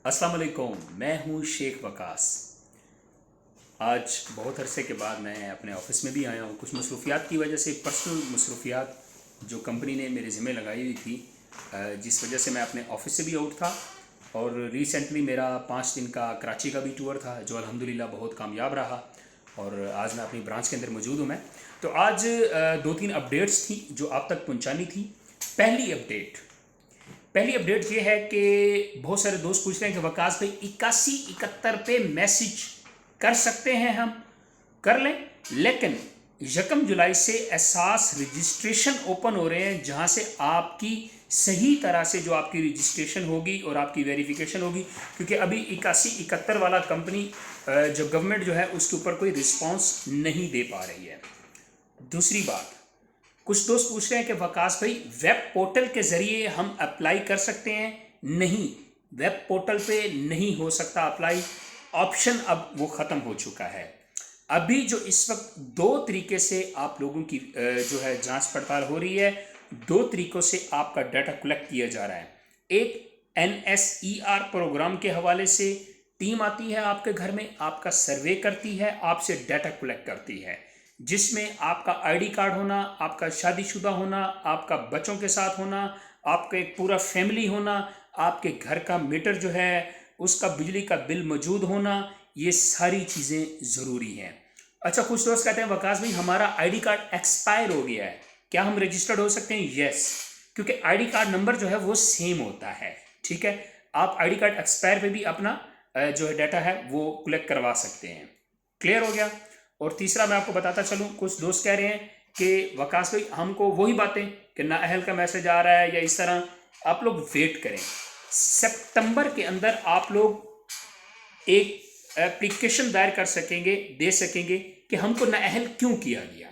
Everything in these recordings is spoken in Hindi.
अस्सलाम वालेकुम, मैं हूँ शेख वकास। आज बहुत अरसे के बाद मैं अपने ऑफ़िस में भी आया हूँ। कुछ मसरूफ़ियात की वजह से, पर्सनल मसरूफ़ियात जो कंपनी ने मेरे ज़िम्मे लगाई हुई थी, जिस वजह से मैं अपने ऑफ़िस से भी आउट था। और रिसेंटली मेरा 5 दिन का कराची का भी टूर था, जो अल्हम्दुलिल्लाह बहुत कामयाब रहा। और आज मैं अपनी ब्रांच के अंदर मौजूद हूँ। मैं तो आज 2-3 अपडेट्स थी जो आप तक पहुँचानी थी। पहली अपडेट ये है कि बहुत सारे दोस्त पूछ रहे हैं कि वकास भाई 81-71 पे मैसेज कर सकते हैं, हम कर लें। लेकिन 1 जुलाई से एहसास रजिस्ट्रेशन ओपन हो रहे हैं, जहां से आपकी सही तरह से जो आपकी रजिस्ट्रेशन होगी और आपकी वेरिफिकेशन होगी, क्योंकि अभी 81-71 वाला कंपनी जो गवर्नमेंट जो है उसके ऊपर कोई रिस्पॉन्स नहीं दे पा रही है। दूसरी बात, कुछ दोस्त पूछ रहे हैं कि वकास भाई वेब पोर्टल के ज़रिए हम अप्लाई कर सकते हैं। नहीं, वेब पोर्टल पे नहीं हो सकता अप्लाई। ऑप्शन अब वो ख़त्म हो चुका है। अभी जो इस वक्त 2 तरीके से आप लोगों की जो है जांच पड़ताल हो रही है। 2 तरीकों से आपका डाटा कलेक्ट किया जा रहा है। एक, NSER प्रोग्राम के हवाले से टीम आती है आपके घर में, आपका सर्वे करती है, आपसे डाटा कलेक्ट करती है, जिसमें आपका आईडी कार्ड होना, आपका शादीशुदा होना, आपका बच्चों के साथ होना, आपका एक पूरा फैमिली होना, आपके घर का मीटर जो है उसका बिजली का बिल मौजूद होना, ये सारी चीज़ें ज़रूरी हैं। अच्छा, कुछ दोस्त कहते हैं वकास भाई हमारा आईडी कार्ड एक्सपायर हो गया है, क्या हम रजिस्टर्ड हो सकते हैं? यस, क्योंकि आईडी कार्ड नंबर जो है वो सेम होता है। ठीक है, आप आईडी कार्ड एक्सपायर पे भी अपना जो है डाटा है वो कलेक्ट करवा सकते हैं। क्लियर हो गया। और तीसरा मैं आपको बताता चलूँ, कुछ दोस्त कह रहे हैं कि वकास भाई हमको वही बातें कि नाअहल का मैसेज आ रहा है या इस तरह। आप लोग वेट करें, सितंबर के अंदर आप लोग एक एप्लीकेशन दायर कर सकेंगे, दे सकेंगे कि हमको नाअहल क्यों किया गया।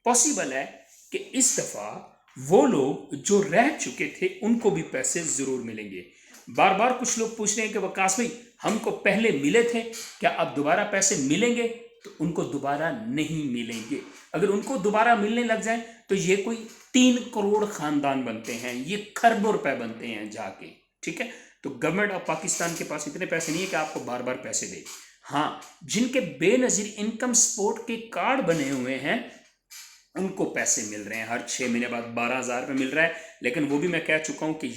पॉसिबल है कि इस दफ़ा वो लोग जो रह चुके थे उनको भी पैसे ज़रूर मिलेंगे। बार बार कुछ लोग पूछ रहे हैं कि वकास भाई हमको पहले मिले थे, क्या अब दोबारा पैसे मिलेंगे? तो उनको दोबारा नहीं मिलेंगे। अगर उनको दोबारा मिलने लग जाए तो ये कोई 3 करोड़ ख़ानदान बनते हैं, ये खरबों रुपए बनते हैं जाके। ठीक है, तो गवर्नमेंट ऑफ पाकिस्तान के पास इतने पैसे नहीं है कि आपको बार बार पैसे दे। हाँ, जिनके बेनज़ीर इनकम सपोर्ट के कार्ड बने हुए हैं उनको पैसे मिल रहे हैं, हर 6 महीने बाद 12,000 रुपये मिल रहा है। लेकिन वो भी मैं कह चुका हूँ कि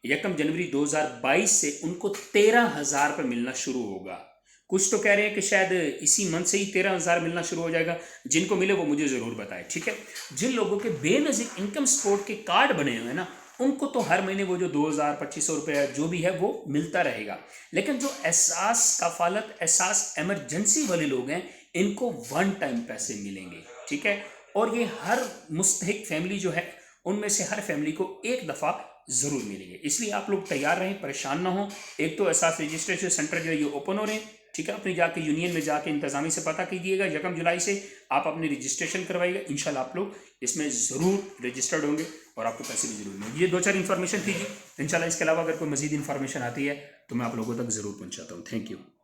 1 जनवरी 2022 से उनको 13,000 रुपये मिलना शुरू होगा। कुछ तो कह रहे हैं कि शायद इसी मंथ से ही 13,000 मिलना शुरू हो जाएगा। जिनको मिले वो मुझे ज़रूर बताएं। ठीक है, जिन लोगों के बेनज़ीर इनकम सपोर्ट के कार्ड बने हुए हैं ना, उनको तो हर महीने वो जो 2,000 2,500 रुपये जो भी है वो मिलता रहेगा। लेकिन जो एहसास कफालत, एहसास एमरजेंसी वाले लोग हैं, इनको वन टाइम पैसे मिलेंगे। ठीक है, और ये हर मुस्तहिक फैमिली जो है उनमें से हर फैमिली को एक दफ़ा ज़रूर मिलेंगे। इसलिए आप लोग तैयार रहें, परेशान ना हो। एक तो एहसास रजिस्ट्रेशन सेंटर जो है ये ओपन हो रहे हैं। ठीक है, अपनी जाके यूनियन में जाके इंतज़ामी से पता कीजिएगा। 1 जुलाई से आप अपनी रजिस्ट्रेशन करवाइएगा, इंशाल्लाह आप लोग इसमें ज़रूर रजिस्टर्ड होंगे और आपको पैसे भी ज़रूर मिलेंगे। ये 2-4 इन्फॉर्मेशन थी जी। इंशाल्लाह इसके अलावा अगर कोई मज़ीद इन्फॉर्मेशन आती है तो मैं आप लोगों तक ज़रूर पहुँचाता हूँ। Thank you.